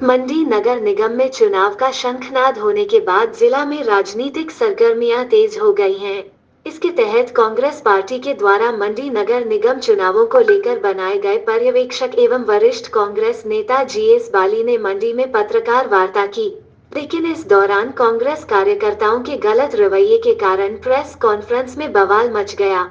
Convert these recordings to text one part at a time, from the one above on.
मंडी नगर निगम में चुनाव का शंखनाद होने के बाद जिला में राजनीतिक सरगर्मियां तेज हो गई हैं। इसके तहत कांग्रेस पार्टी के द्वारा मंडी नगर निगम चुनावों को लेकर बनाए गए पर्यवेक्षक एवं वरिष्ठ कांग्रेस नेता जीएस बाली ने मंडी में पत्रकार वार्ता की। लेकिन इस दौरान कांग्रेस कार्यकर्ताओं के गलत रवैये के कारण प्रेस कॉन्फ्रेंस में बवाल मच गया।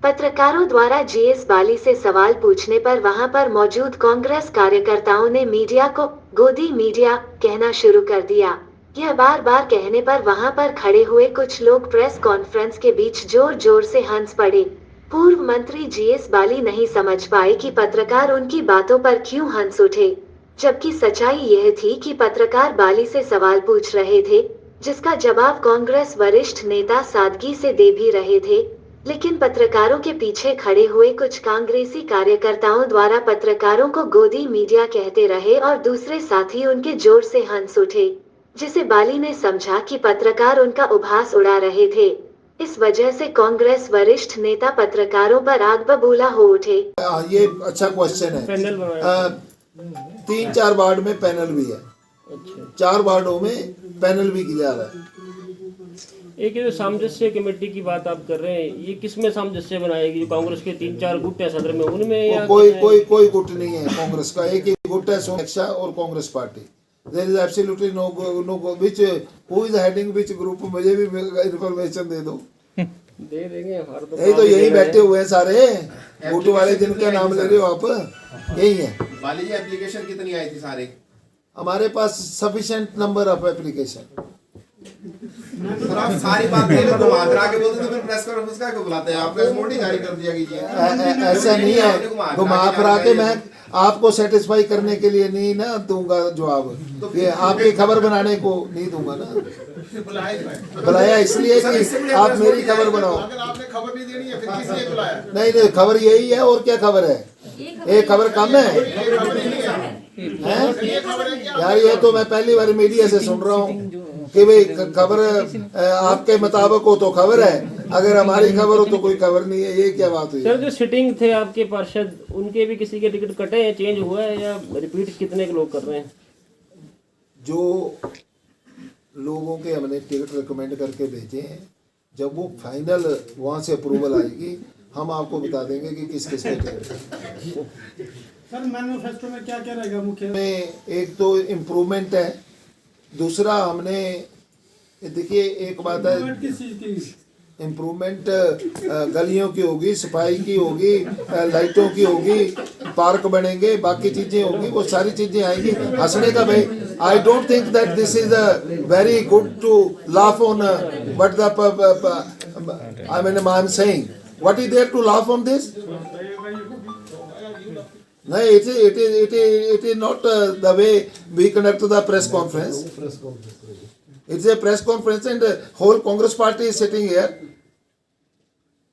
पत्रकारों द्वारा जीएस बाली से सवाल पूछने पर वहां पर मौजूद कांग्रेस कार्यकर्ताओं ने मीडिया को गोदी मीडिया कहना शुरू कर दिया। यह बार बार कहने पर वहां पर खड़े हुए कुछ लोग प्रेस कॉन्फ्रेंस के बीच जोर जोर से हंस पड़े। पूर्व मंत्री जीएस बाली नहीं समझ पाए कि पत्रकार उनकी बातों पर क्यों हंस उठे, जबकि सच्चाई यह थी कि पत्रकार बाली से सवाल पूछ रहे थे, जिसका जवाब कांग्रेस वरिष्ठ नेता सादगी से दे भी रहे थे। लेकिन पत्रकारों के पीछे खड़े हुए कुछ कांग्रेसी कार्यकर्ताओं द्वारा पत्रकारों को गोदी मीडिया कहते रहे और दूसरे साथी उनके जोर से हंस उठे, जिसे बाली ने समझा कि पत्रकार उनका उपहास उड़ा रहे थे। इस वजह से कांग्रेस वरिष्ठ नेता पत्रकारों पर आग बबूला हो उठे। ये अच्छा क्वेश्चन है। 3-4 वार्ड में पैनल भी है। 4 वार्डों में पैनल भी किया जा रहा है। एक ये सामंजस्य कमेटी की बात आप कर रहे हैं, ये किस में सामंजस्य बनाएगी? जो कांग्रेस के 3-4 गुट है सदर में, उनमें या कोई गुट नहीं है कांग्रेस का। एक ही गुट है, सोनिया और Congress party. There is absolutely no which who is heading which group? मुझे भी इन्फॉर्मेशन दे दो। दे देंगे। यही तो यही बैठे हुए हैं सारे गुट वाले, जिनका नाम ले रहे हो आप, यही है। बाली जी, एप्लीकेशन कितनी आई थी सारे? हमारे पास sufficient number of application. Sir आप सारी बातें घुमा फिरा के बोलते तो फिर प्रेस कॉन्फ्रेंस का क्यों बुलाते हैं? आप प्रेस नोट ही जारी कर दिया कीजिए। ऐसा नहीं है, घुमा फिरा के मैं आपको सेटिस्फाई करने के लिए नहीं ना दूंगा जवाब। ये आपकी खबर बनाने को नहीं दूंगा ना। बुलाया इसलिए कि आप मेरी खबर बनाओ। आपने खबर नहीं देनी है, फिर किस लिए बुलाया? नहीं, खबर यही है, और क्या खबर है? एक खबर कम है यार। ये तो मैं पहली बार मीडिया से सुन रहा हूँ कि भाई खबर आपके मुताबिक हो तो खबर है, अगर हमारी खबर हो तो कोई खबर नहीं है। ये क्या बात हुई? सर जो सिटिंग थे आपके पार्षद, उनके भी किसी के टिकट कटे हैं, चेंज हुआ है, या रिपीट कितने के लोग कर रहे हैं? जो लोगों के हमने टिकट रिकमेंड करके भेजे हैं, जब वो फाइनल वहाँ से अप्रूवल आएगी हम आपको बता देंगे कि किस किस के टिकट। सर मैनिफेस्टो में क्या क्या रहेगा मुख्य में? एक तो इम्प्रूवमेंट है, दूसरा हमने देखिए एक बात है, इम्प्रूवमेंट गलियों की होगी, सफाई की होगी, लाइटों की होगी, पार्क बनेंगे, बाकी चीजें होंगी, वो सारी चीजें आएंगी। हंसने का भाई, I don't think that this is very good to laugh on but the I mean I am saying what is there to laugh on this? No, it is not the way we conduct the press conference. It's a press conference and the whole Congress party is sitting here.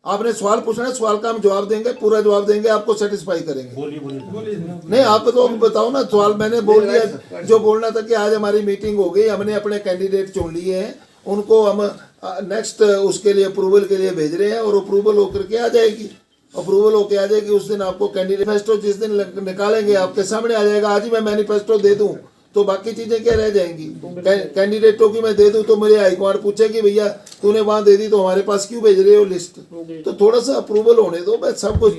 आपने सवाल पूछना है, सवाल का हम जवाब देंगे, पूरा जवाब देंगे, आपको सेटिस्फाई करेंगे। नहीं, आप तो बताओ ना। सवाल मैंने बोल दिया जो बोलना था कि आज हमारी मीटिंग हो गई, हमने अपने कैंडिडेट चुन लिए हैं, उनको हम नेक्स्ट उसके लिए अप्रूवल के लिए भेज रहे हैं और अप्रूवल होकर के आ जाएगी। अप्रूवल होके आ जाएगी, उस दिन आपको कैंडिडेट मैनिफेस्टो जिस दिन निकालेंगे आपके सामने आ जाएगा। आज ही मैं मैनिफेस्टो दे दूं तो बाकी चीजें क्या रह जाएंगी? कैंडिडेटों की मैं दे दूं तो मेरे हाईकमांड पूछेगी भैया तूने वहां दे दी तो हमारे पास क्यों भेज रहे हो लिस्ट? तो थोड़ा सा अप्रूवल होने दो। मैं सब कुछ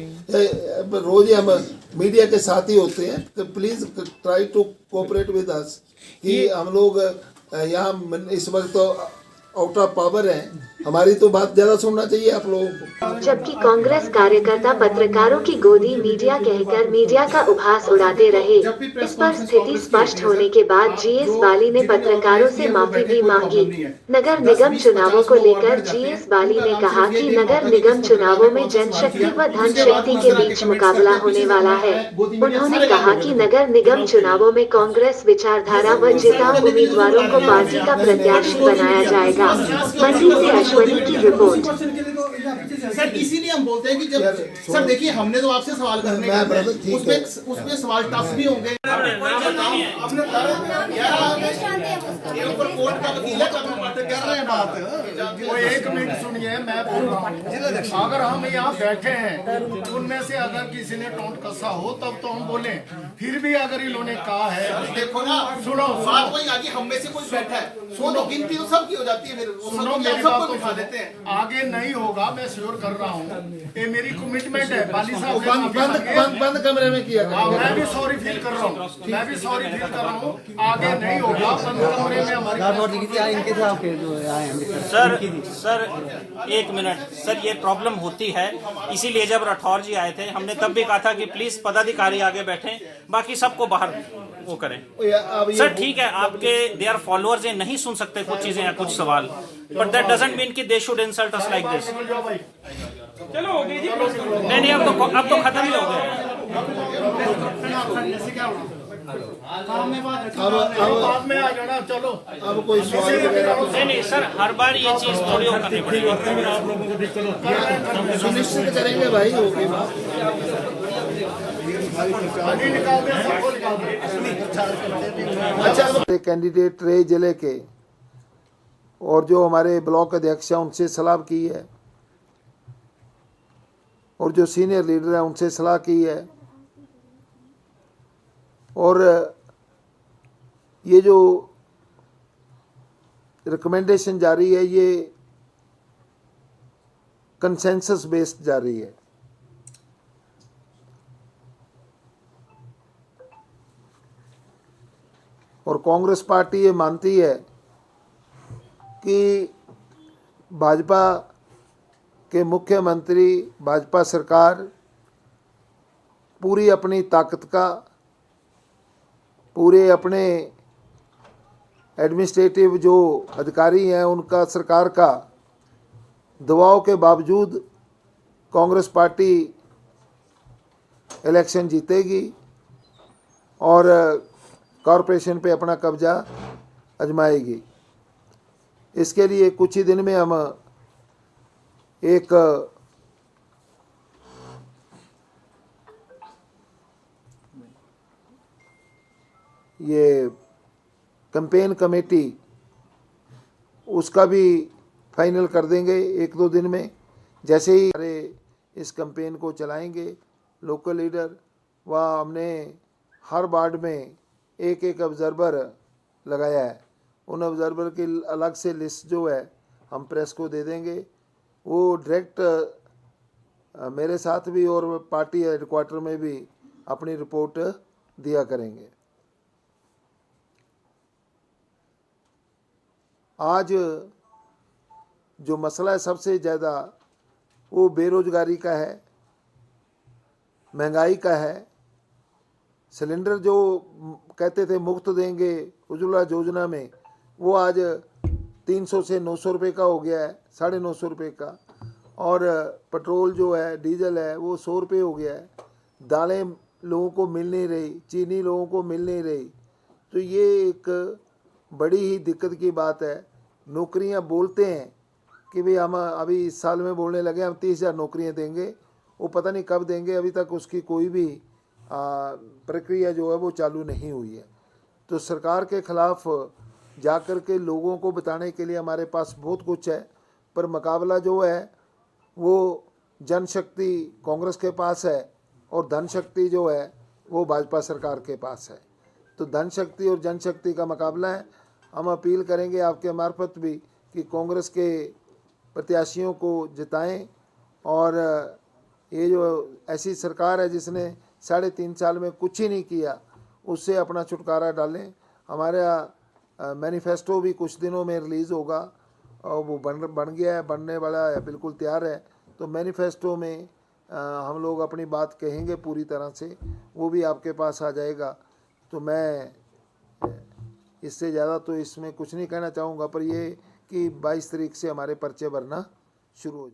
रोज ही हम मीडिया के साथ ही होते हैं, तो please try to cooperate with us कि हम लोग यहाँ इस वक्त तो आउट ऑफ पावर है, हमारी तो बात ज्यादा सुनना चाहिए आप लोगों को। जबकि कांग्रेस कार्यकर्ता पत्रकारों की गोदी मीडिया कहकर मीडिया का उपहास उड़ाते रहे। इस पर स्थिति स्पष्ट होने के बाद जीएस बाली ने पत्रकारों से माफी भी मांगी। नगर निगम चुनावों को लेकर जीएस बाली ने कहा कि नगर निगम चुनावों में जनशक्ति व धन शक्ति के बीच मुकाबला होने वाला है। उन्होंने कहा कि नगर निगम चुनावों में कांग्रेस विचारधारा व जिताऊ उम्मीदवारों को पार्टी का प्रत्याशी बनाया जाएगा। मंडी से अश्वनी की रिपोर्ट। सर इसीलिए इसलिए हम बोलते हैं कि जब यार, सर देखिए हमने तो आपसे सवाल करने मैं के brother, ठीक है। उसमें सवाल टफ भी होंगे। अपने ये ऊपर कोर्ट का वकील है, कर रहे हैं बात। वो 1 मिनट सुनिए, मैं बोल रहा हूँ। अगर हम यहाँ बैठे हैं, उनमें से अगर किसी ने टोंट कसा हो तब तो हम बोले, फिर भी अगर इन्होंने कहा है, देखो ना, सुनो बात वही आगे हम में से कोई बैठा है, वो तो गिनती तो सबकी हो जाती है, फिर वो सुनो सब मेरी सबको बात तो बिठा देते हैं। सुनो। आगे नहीं होगा, मैं श्योर कर रहा हूँ, ये मेरी कमिटमेंट है। बाली साहब ने बंद माफी बंद मांगी है। बंद बंद कमरे में किया हाँ, करेंगे। मैं भी सॉरी फील कर रहा हूँ, मैं भी सॉरी फील कर रहा हूँ। आगे नहीं होगा, बंद कमरे में हमारी सर 1 मिनट सर, ये प्रॉब्लम होती है, इसीलिए जब राठौर जी आए थे हमने तब भी कहा था कि प्लीज पदाधिकारी आगे बैठें, बाकी सबको बाहर वो करें। अब ये सर ठीक है, आपके दे आर फॉलोअर्स, ये नहीं सुन सकते कुछ चीजें या कुछ सवाल, बट दैट डजंट मीन कि they should insult us like this. चलो हो गई जी प्रश्न। नहीं अब तो खत्म ही हो गया। बाद में आ जाना। चलो अब कोई सवाल वगैरह नहीं सर, हर बार ये चीज थोड़ी वो करनी पड़ेगी। सुनिश्चित करेंगे भाई, होगी बात। अच्छा, कैंडिडेट रहे जिले के और जो हमारे ब्लॉक अध्यक्ष हैं उनसे सलाह की है, और जो सीनियर लीडर हैं उनसे सलाह की है, और ये जो रिकमेंडेशन जारी है ये कंसेंसस बेस्ड जारी है। और कांग्रेस पार्टी ये मानती है कि भाजपा के मुख्यमंत्री, भाजपा सरकार पूरी अपनी ताकत का, पूरे अपने एडमिनिस्ट्रेटिव जो अधिकारी हैं उनका, सरकार का दबाव के बावजूद कांग्रेस पार्टी इलेक्शन जीतेगी और कॉरपोरेशन पे अपना कब्जा आजमाएगी। इसके लिए कुछ ही दिन में हम एक ये कैंपेन कमेटी उसका भी फाइनल कर देंगे 1-2 दिन में। जैसे ही हमारे इस कैंपेन को चलाएंगे लोकल लीडर, वह हमने हर वार्ड में एक ऑब्जर्वर लगाया है। उन ऑब्जर्वर की अलग से लिस्ट जो है हम प्रेस को दे देंगे। वो डायरेक्ट मेरे साथ भी और पार्टी हेडक्वार्टर में भी अपनी रिपोर्ट दिया करेंगे। आज जो मसला है सबसे ज़्यादा वो बेरोजगारी का है, महंगाई का है। सिलेंडर जो कहते थे मुफ्त देंगे उज्ज्वला योजना में, वो आज 300 से 900 रुपये का हो गया है, 950 रुपये का। और पेट्रोल जो है, डीजल है, वो 100 रुपये हो गया है। दालें लोगों को मिल नहीं रही, चीनी लोगों को मिल नहीं रही। तो ये एक बड़ी ही दिक्कत की बात है। नौकरियां बोलते हैं कि भाई हम अभी इस साल में बोलने लगे हम 30,000 नौकरियां देंगे, वो पता नहीं कब देंगे, अभी तक उसकी कोई भी प्रक्रिया जो है वो चालू नहीं हुई है। तो सरकार के ख़िलाफ़ जाकर के लोगों को बताने के लिए हमारे पास बहुत कुछ है, पर मुकाबला जो है वो जनशक्ति कांग्रेस के पास है और धनशक्ति जो है वो भाजपा सरकार के पास है। तो धनशक्ति और जनशक्ति का मुकाबला है। हम अपील करेंगे आपके मार्फत भी कि कांग्रेस के प्रत्याशियों को जिताएं और ये जो ऐसी सरकार है जिसने 3.5 साल में कुछ ही नहीं किया, उससे अपना छुटकारा डालें। हमारा मैनिफेस्टो भी कुछ दिनों में रिलीज़ होगा और वो बन गया है, बनने वाला है, बिल्कुल तैयार है। तो मैनिफेस्टो में हम लोग अपनी बात कहेंगे पूरी तरह से, वो भी आपके पास आ जाएगा। तो मैं इससे ज़्यादा तो इसमें कुछ नहीं कहना चाहूँगा, पर ये कि 22 तारीख से हमारे पर्चे भरना शुरू हो जाए।